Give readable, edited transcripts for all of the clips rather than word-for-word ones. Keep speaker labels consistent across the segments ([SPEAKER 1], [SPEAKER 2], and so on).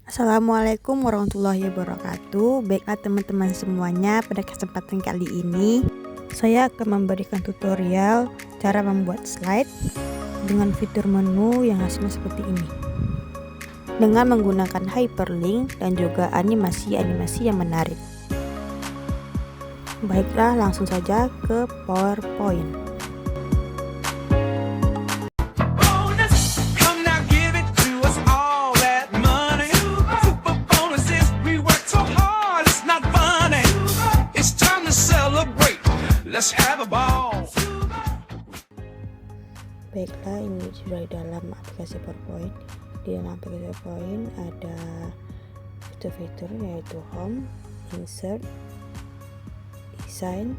[SPEAKER 1] Assalamualaikum warahmatullahi wabarakatuh. Baiklah teman-teman semuanya, pada kesempatan kali ini saya akan memberikan tutorial cara membuat slide dengan fitur menu yang hasilnya seperti ini, dengan menggunakan hyperlink dan juga animasi-animasi yang menarik. Baiklah, langsung saja ke PowerPoint.
[SPEAKER 2] Let's have a ball.
[SPEAKER 1] Baiklah, ini sudah di dalam aplikasi PowerPoint. Di dalam aplikasi PowerPoint ada fitur-fitur yaitu Home, Insert, Design,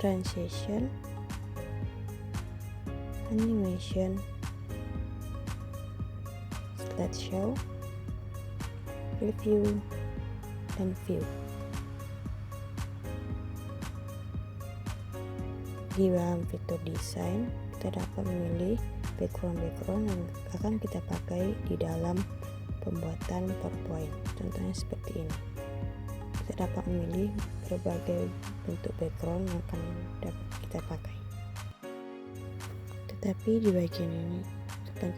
[SPEAKER 1] Transition, Animation, Slideshow, Review, dan View. Di dalam fitur desain, kita dapat memilih background yang akan kita pakai di dalam pembuatan PowerPoint. Contohnya seperti ini. Kita dapat memilih berbagai bentuk background yang akan dapat kita pakai. Tetapi di bagian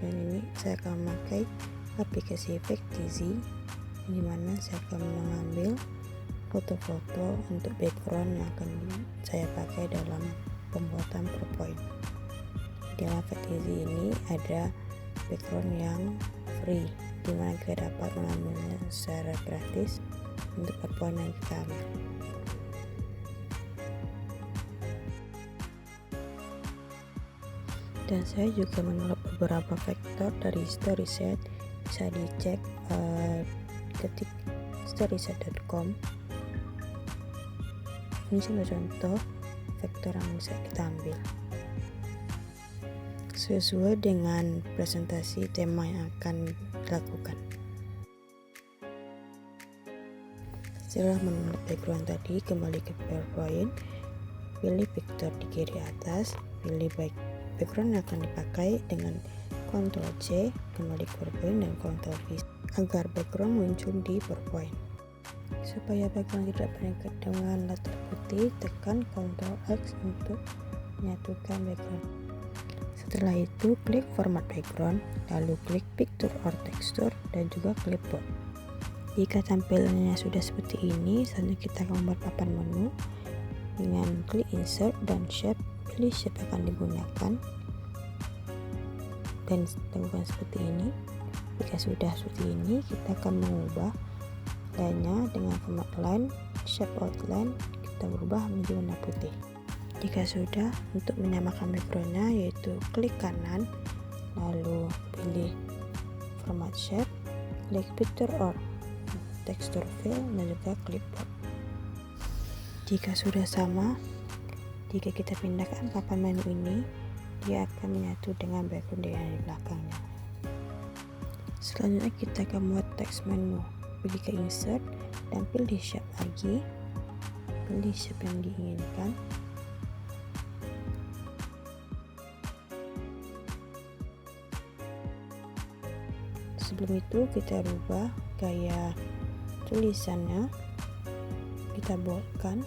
[SPEAKER 1] ini saya akan memakai aplikasi Vecteezy, di mana saya akan mengambil foto-foto untuk background yang akan saya pakai dalam pembuatan PowerPoint. Di dalam Vecteezy ini ada background yang free, di mana kita dapat mengambilnya secara gratis untuk PowerPoint yang kita ambil. Dan saya juga menolak beberapa vektor dari StorySet. Bisa dicek ketik storyset.com. Ini sebagai contoh vektor yang bisa kita ambil sesuai dengan presentasi tema yang akan dilakukan. Setelah menolak background tadi, kembali ke PowerPoint, pilih vektor di kiri atas, pilih background yang akan dipakai dengan Ctrl C, kembali ke PowerPoint dan Ctrl V agar background muncul di PowerPoint. Supaya background tidak berangkat dengan latar putih, tekan Ctrl X untuk menyatukan background. Setelah itu, klik format background, lalu klik picture or texture, dan juga clipboard. Jika tampilannya sudah seperti ini, selanjutnya kita akan membuat papan menu dengan klik insert dan shape, pilih shape yang akan digunakan dan lakukan seperti ini. Jika sudah seperti ini, kita akan mengubah lainnya dengan format line, shape outline, kita berubah menjadi warna putih. Jika sudah, untuk menyamakan backgroundnya yaitu klik kanan, lalu pilih format shape, klik picture or texture fill, dan juga clipboard. Jika sudah sama, jika kita pindahkan papan menu ini, dia akan menyatu dengan background yang di belakangnya. Selanjutnya kita akan membuat teks menu. Pilih ke insert dan pilih shape lagi, pilih shape yang diinginkan. Sebelum itu kita rubah gaya tulisannya, kita boldkan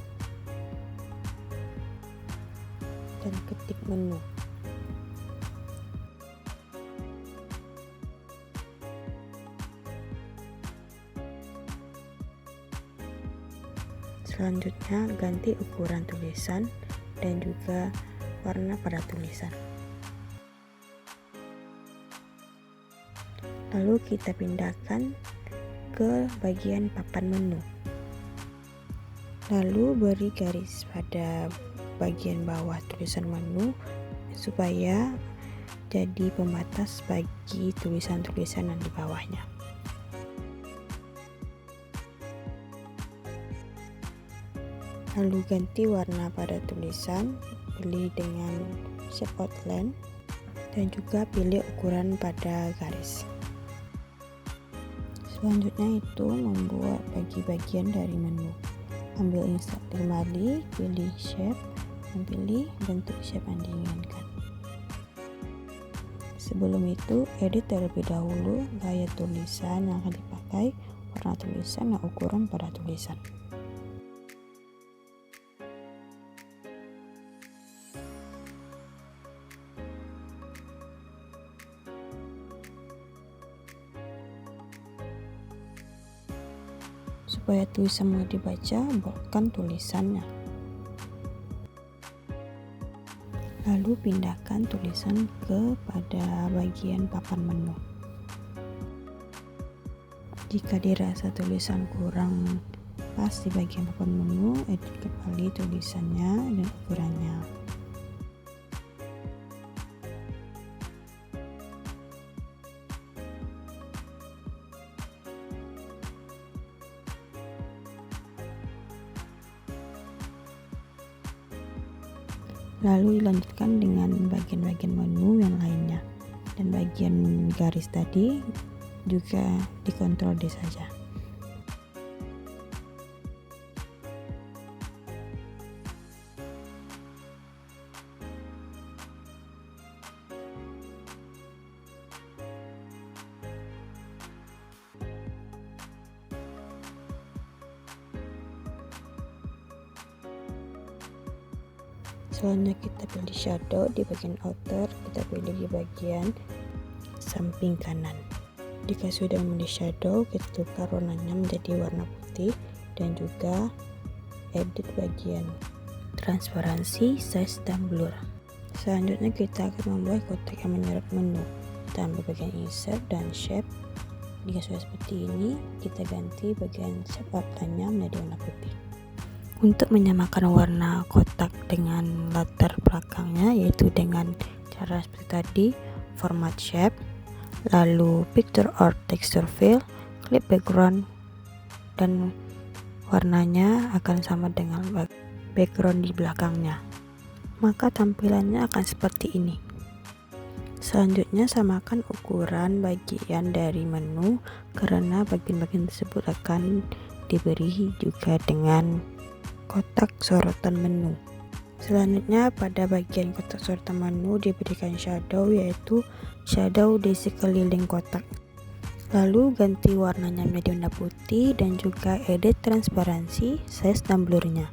[SPEAKER 1] dan ketik menu. Selanjutnya ganti ukuran tulisan dan juga warna pada tulisan. Lalu kita pindahkan ke bagian papan menu. Lalu beri garis pada bagian bawah tulisan menu supaya jadi pembatas bagi tulisan-tulisan yang di bawahnya. Lalu ganti warna pada tulisan, pilih dengan shape outline, dan juga pilih ukuran pada garis. Selanjutnya itu membuat bagi-bagian dari menu. Ambil insert kembali, pilih shape, dan pilih bentuk shape yang diinginkan. Sebelum itu, edit terlebih dahulu gaya tulisan yang akan dipakai, warna tulisan, dan ukuran pada tulisan. Supaya tulisan mudah dibaca, boldkan tulisannya. Lalu pindahkan tulisan kepada bagian papan menu. Jika dirasa tulisan kurang pas di bagian papan menu, edit kembali tulisannya dan ukurannya. Lalu dilanjutkan dengan bagian-bagian menu yang lainnya, dan bagian garis tadi juga dikontrol D saja. Selanjutnya kita pilih shadow di bagian outer, kita pilih di bagian samping kanan. Jika sudah memilih shadow, kita tukar warnanya menjadi warna putih dan juga edit bagian transparansi, size, dan blur. Selanjutnya kita akan membuat kotak yang menyerap menu. Kita ambil bagian insert dan shape. Jika sudah seperti ini, kita ganti bagian shape outline-nya menjadi warna putih. Untuk menyamakan warna kotak dengan latar belakangnya, yaitu dengan cara seperti tadi, format shape, lalu picture or texture fill, klik background, dan warnanya akan sama dengan background di belakangnya. Maka tampilannya akan seperti ini. Selanjutnya samakan ukuran bagian dari menu, karena bagian-bagian tersebut akan diberi juga dengan kotak sorotan menu. Selanjutnya pada bagian kotak sorotan menu diberikan shadow, yaitu shadow di sekeliling kotak. Lalu ganti warnanya menjadi warna putih dan juga edit transparansi, size, dan blurnya.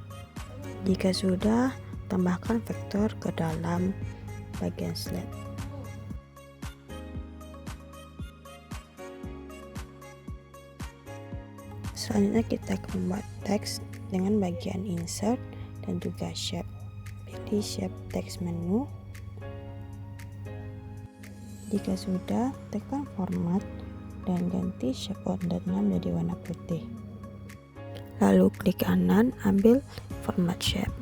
[SPEAKER 1] Jika sudah, tambahkan vektor ke dalam bagian slide. Selanjutnya kita akan membuat teks dengan bagian insert dan juga shape. Pilih shape text menu. Jika sudah, tekan format dan ganti shape outline-nya menjadi warna putih. Lalu klik kanan, ambil format shape.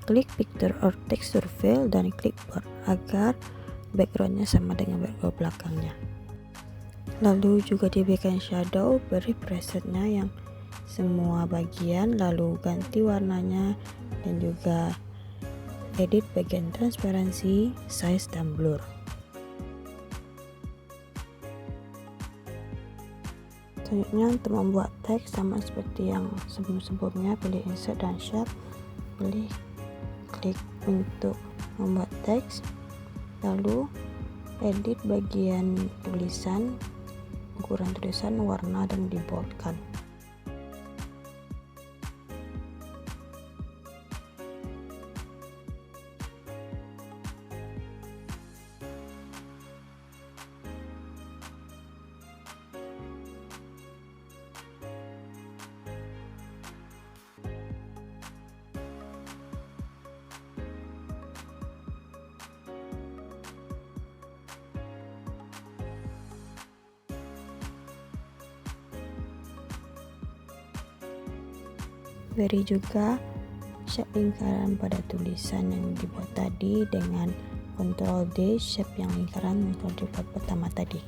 [SPEAKER 1] Klik picture or texture fill dan klik blur agar backgroundnya sama dengan background belakangnya. Lalu juga diberikan shadow, beri presetnya yang semua bagian, lalu ganti warnanya dan juga edit bagian transparansi, size, dan blur. Selanjutnya untuk membuat teks sama seperti yang sebelum-sebelumnya, pilih insert dan shape, pilih klik untuk membuat teks, lalu edit bagian tulisan, ukuran tulisan, warna, dan diboldkan. Beri juga shape lingkaran pada tulisan yang dibuat tadi dengan Ctrl D, shape yang lingkaran yang telah dibuat pertama tadi.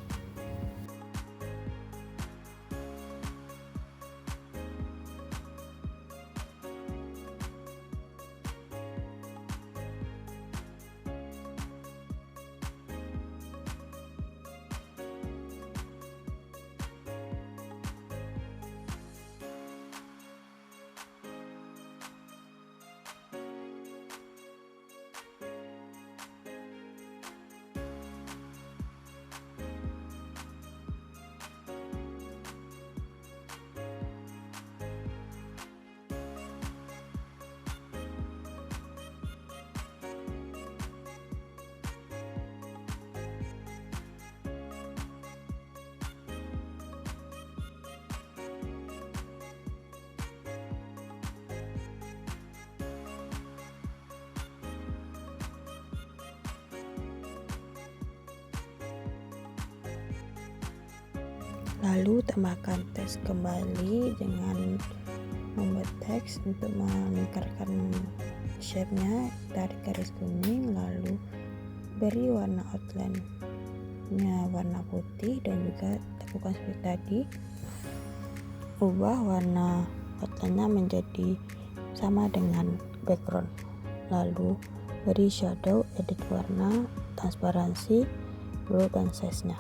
[SPEAKER 1] Lalu tambahkan teks kembali dengan membuat teks untuk melingkarkan shape-nya, tarik garis kuning, lalu beri warna outline-nya warna putih dan juga lakukan seperti tadi, ubah warna outline-nya menjadi sama dengan background, lalu beri shadow, edit warna, transparansi, blur dan size-nya.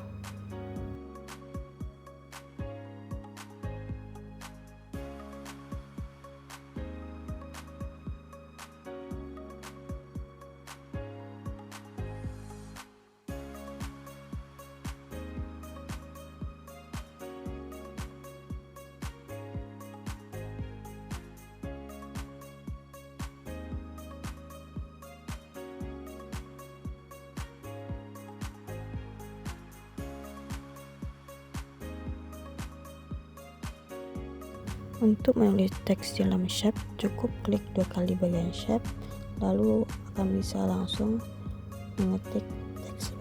[SPEAKER 1] Untuk menulis teks dalam shape, cukup klik 2 kali bagian shape, lalu akan bisa langsung mengetik teks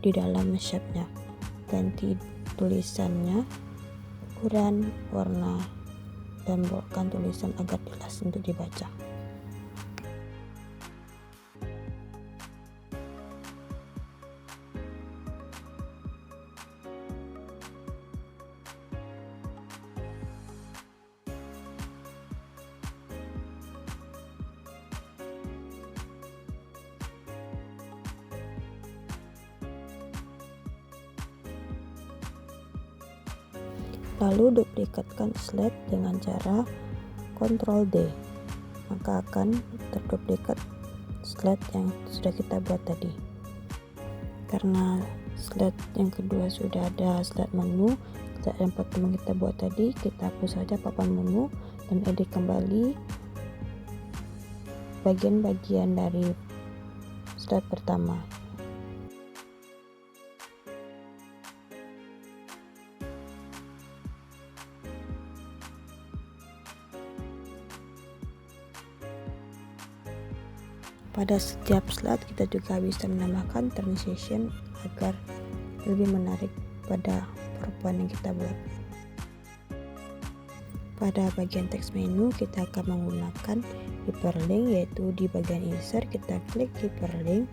[SPEAKER 1] di dalam shape-nya. Ganti tulisannya, ukuran, warna, dan boldkan tulisan agar jelas untuk dibaca. Lalu duplikatkan slide dengan cara Ctrl D, maka akan terduplikat slide yang sudah kita buat tadi. Karena slide yang kedua sudah ada slide menu, slide yang pertama kita buat tadi, kita hapus saja papan menu dan edit kembali bagian-bagian dari slide pertama. Pada setiap slide kita juga bisa menambahkan transition agar lebih menarik pada PowerPoint yang kita buat. Pada bagian teks menu kita akan menggunakan hyperlink, yaitu di bagian insert kita klik hyperlink,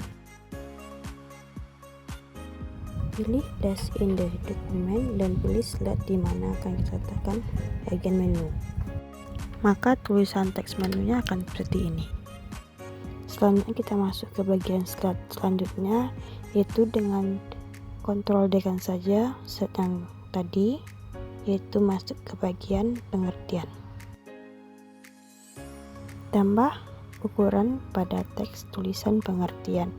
[SPEAKER 1] pilih dash in the document dan pilih slide di mana akan kita letakkan bagian menu. Maka tulisan teks menunya akan seperti ini. Selanjutnya kita masuk ke bagian slide selanjutnya, yaitu dengan Ctrl D kan saja slide yang tadi, yaitu masuk ke bagian pengertian. Tambah ukuran pada teks tulisan pengertian.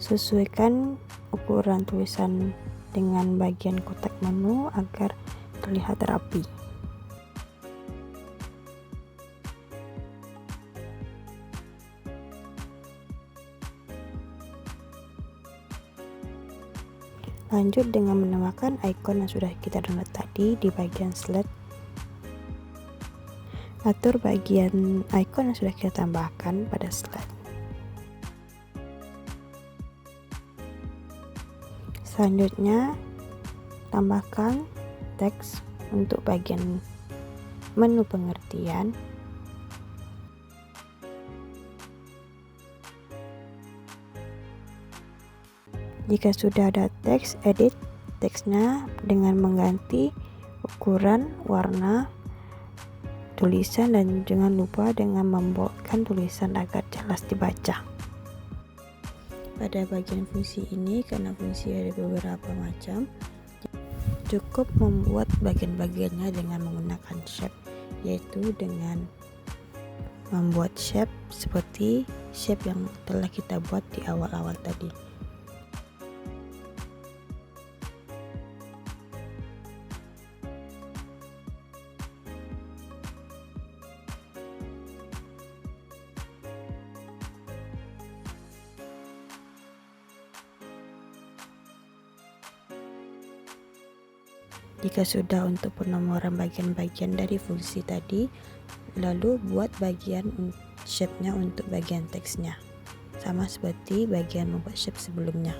[SPEAKER 1] Sesuaikan ukuran tulisan dengan bagian kotak menu agar terlihat rapi. Lanjut dengan menambahkan icon yang sudah kita download tadi di bagian slide. Atur bagian icon yang sudah kita tambahkan pada slide. Selanjutnya, tambahkan teks untuk bagian menu pengertian. Jika sudah ada teks, edit teksnya dengan mengganti ukuran, warna, tulisan, dan jangan lupa dengan memboldkan tulisan agar jelas dibaca. Pada bagian fungsi ini, karena fungsi ada beberapa macam, cukup membuat bagian-bagiannya dengan menggunakan shape, yaitu dengan membuat shape seperti shape yang telah kita buat di awal-awal tadi. Jika sudah untuk penomoran bagian-bagian dari fungsi tadi, lalu buat bagian shape-nya untuk bagian teksnya, sama seperti bagian membuat shape sebelumnya.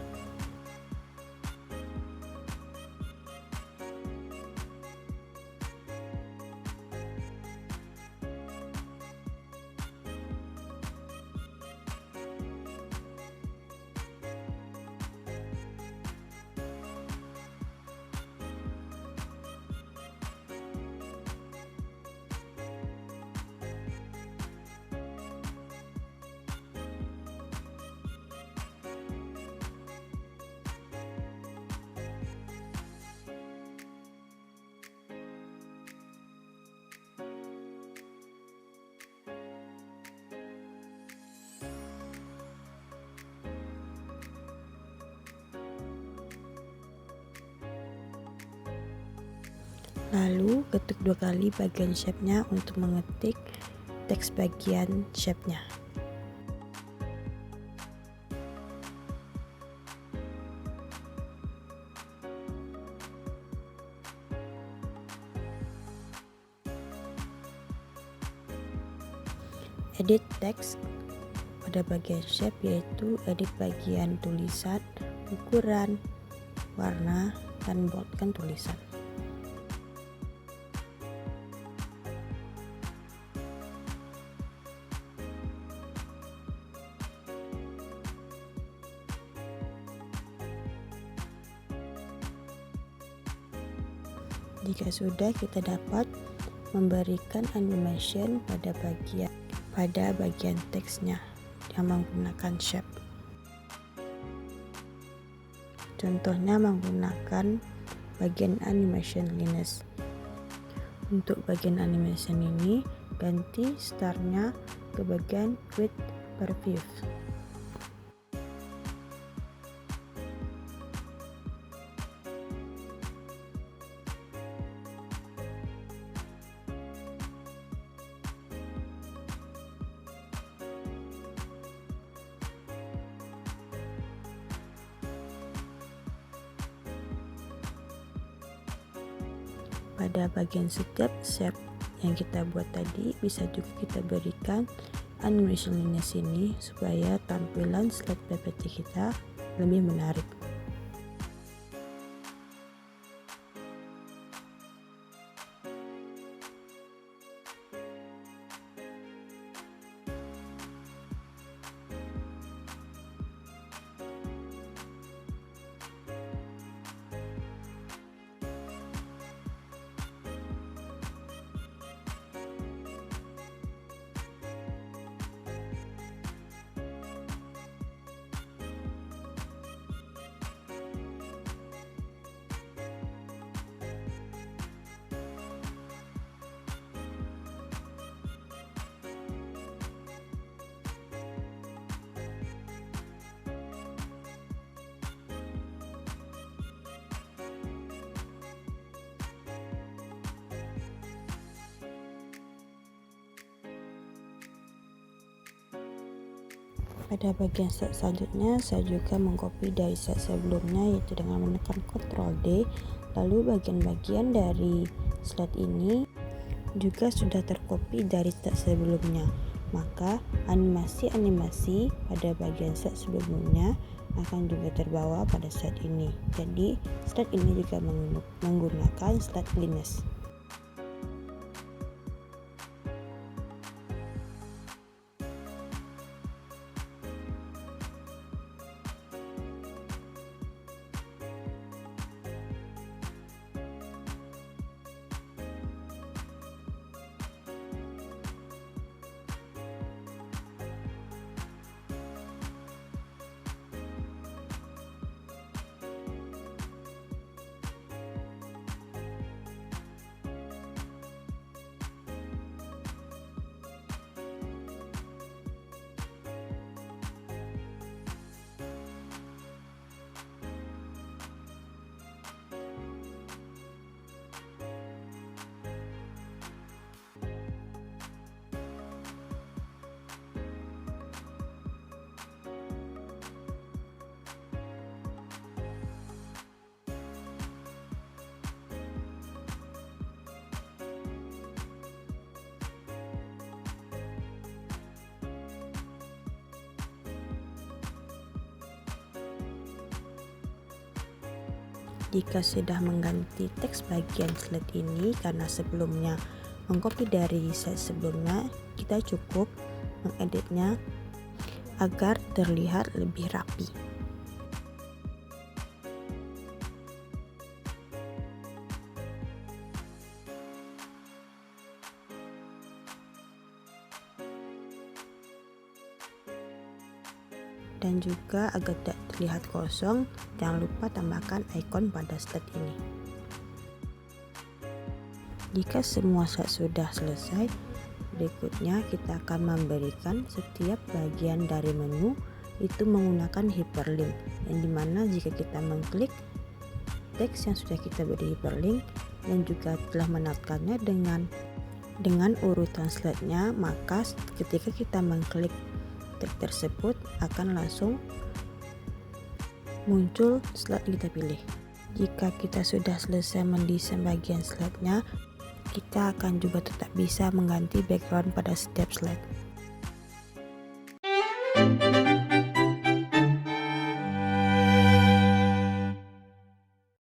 [SPEAKER 1] Lalu ketuk 2 kali bagian shape-nya untuk mengetik teks bagian shape-nya. Edit teks pada bagian shape, yaitu edit bagian tulisan, ukuran, warna, dan boldkan tulisan. Jika sudah, kita dapat memberikan animation pada bagian teksnya yang menggunakan shape. Contohnya menggunakan bagian animation lineage. Untuk bagian animation ini, ganti start-nya ke bagian width per view. Pada bagian setiap shape yang kita buat tadi, bisa juga kita berikan animation lineage ini supaya tampilan slide PPT kita lebih menarik. Pada bagian slide selanjutnya, saya juga mengcopy dari slide sebelumnya, yaitu dengan menekan Ctrl D. Lalu bagian-bagian dari slide ini juga sudah tercopy dari slide sebelumnya. Maka animasi-animasi pada bagian slide sebelumnya akan juga terbawa pada slide ini. Jadi slide ini juga menggunakan slide lineage. Jika sudah mengganti teks bagian slide ini karena sebelumnya mengcopy dari slide sebelumnya, kita cukup mengeditnya agar terlihat lebih rapi. Dan juga agar tidak terlihat kosong, jangan lupa tambahkan icon pada slide ini. Jika semua slide sudah selesai, berikutnya kita akan memberikan setiap bagian dari menu itu menggunakan hyperlink, yang dimana jika kita mengklik teks yang sudah kita beri hyperlink dan juga telah menautkannya dengan urutan slide-nya, maka ketika kita mengklik teks tersebut akan langsung muncul slide yang kita pilih. Jika kita sudah selesai mendesain bagian slide-nya, kita akan juga tetap bisa mengganti background pada setiap slide.